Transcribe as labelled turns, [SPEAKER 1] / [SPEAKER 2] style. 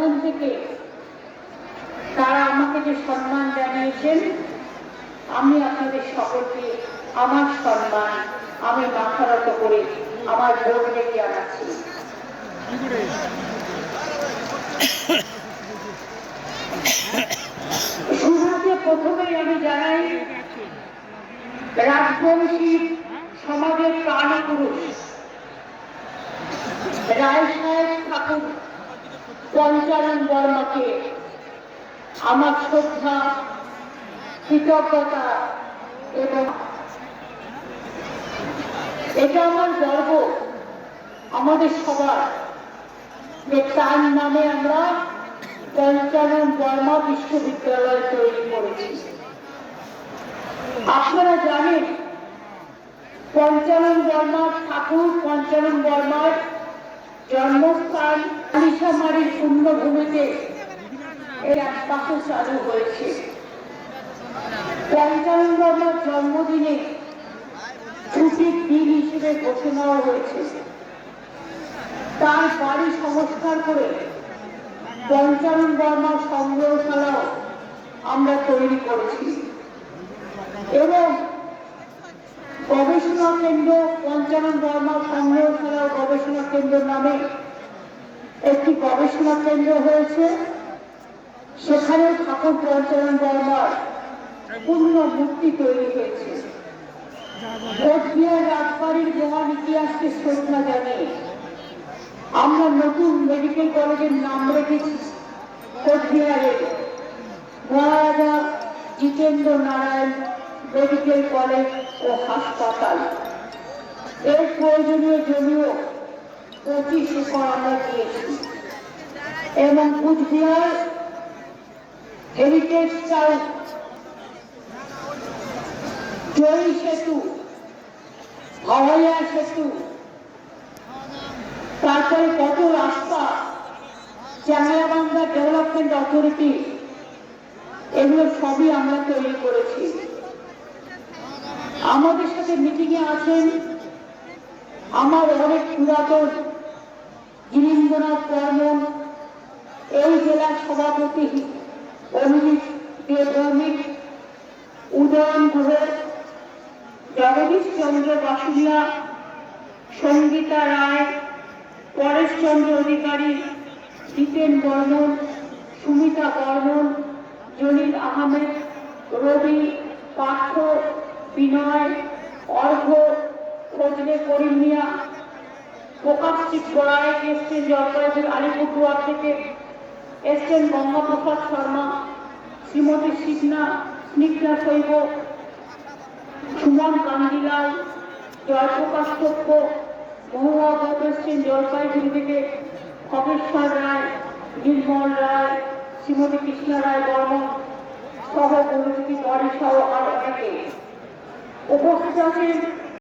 [SPEAKER 1] বর্ধমান থেকে তারা আমাকে যে সম্মান জানিয়েছেন, আমি আপনাদের সকলকে আমার সম্মান আমি মাথা নত করে আমার গৌরবকে জানাচ্ছি। শুরুতে প্রথমেই আমি জানাই রাজবংশী সমাজের প্রাণপুরুষ রায় সাহেব ঠাকুর পঞ্চানন বর্মাকে আমার শ্রদ্ধা, কৃতজ্ঞতা এবং এটা আমার গর্ব আমাদের সবার যে তার নামে আমরা পঞ্চানন বর্মা বিশ্ববিদ্যালয় তৈরি করেছি। আপনারা জানেন পঞ্চানন বর্মার ঠাকুর পঞ্চানন বর্মার জন্মস্থান আলিশামারির পুণ্যভূমিতে এই একপাশে চালু হয়েছে। পঞ্চানন বর্মার জন্মদিনে ছুটির দিন হিসেবে ঘোষণাও হয়েছে। তার বাড়ি সংস্কার করে পঞ্চানন বর্মার সংগ্রহশালাও আমরা তৈরি করেছি এবং গবেষণা কেন্দ্র পঞ্চানন বর্মা সংগ্রহশালা গবেষণা কেন্দ্র নামে একটি গবেষণা কেন্দ্র হয়েছে। সেখানে ঠাকুর পঞ্চানন বর্মার পূর্ণ মূর্তি তৈরি হয়েছে। কোচবিহার রাজবাড়ির মহান ইতিহাসকে শ্রদ্ধা জানিয়ে আমরা নতুন মেডিকেল কলেজের নাম রেখেছি কোচবিহারের মহারাজা জিতেন্দ্র নারায়ণ মেডিকেল কলেজ ও হাসপাতাল। এর প্রয়োজনীয় জমিও 25 একর আমরা দিয়েছি এবং কুচবিহার হেরিটেজ সাইট, জয়ী সেতু, হাওয়াইয়া সেতু, তারপরে কত রাস্তা, চ্যাংরাবান্ধা ডেভেলপমেন্ট অথরিটি, এগুলো সবই আমরা তৈরি করেছি। আমাদের সাথে মিটিংয়ে আছেন আমার অনেক পুরাতন গিরীন্দ্রনাথ বর্মন, এই জেলার সভাপতি অভিজিৎ ভৌমিক, উদয়ন গুহ, জগদীশ চন্দ্র বাসুলিয়া, সঙ্গীতা রায়, পরেশ চন্দ্র অধিকারী, জিতেন বর্মন, সুমিতা বর্মন, জলিল আহমেদ, রবি, পার্থ, বিনয়, অর্ঘ, ফজলে করিম মিয়া, প্রকাশজিৎ গড়াই এসছেন জলপাইগুড়ি আলিপুরদুয়ার থেকে, এসছেন গঙ্গাপ্রসাদ শর্মা, শ্রীমতী স্নিগ্ধা শৈব, সুমন কান্দিলাল, জয়প্রকাশ তক্ষ, মহুয়া ঘোষ এসছেন জলপাইগুড়ি থেকে, খগেশ্বর রায়, নির্মল রায়, শ্রীমতী কৃষ্ণা রায় বর্মন সহ পরিচিতি বাড়ি সহ আর অনেকে উপস্থিত আছেন।